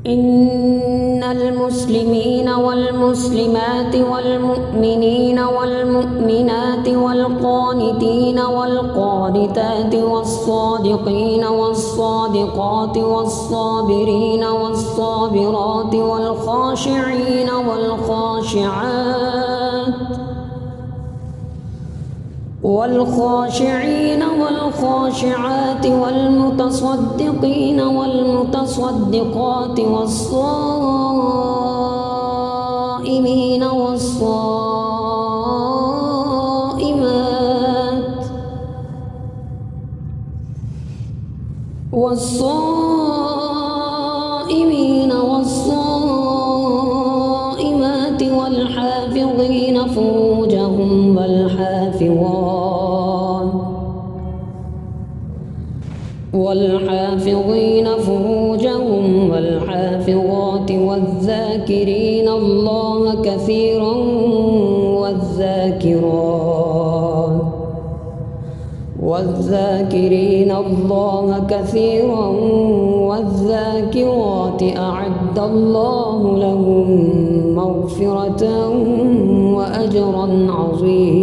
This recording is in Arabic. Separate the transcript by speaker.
Speaker 1: إن المسلمين والمسلمات والمؤمنين والمؤمنات والقانتين والقانتات والصادقين والصادقات والصابرين والصابرات والخاشعين والخاشعات والمتصدقين والمتصدقات والصائمين والصائمات والحافظين فروجهم والحافظات والذاكرين الله كثيرا والذاكرات أعد الله لهم مغفرة وأجرا عظيما.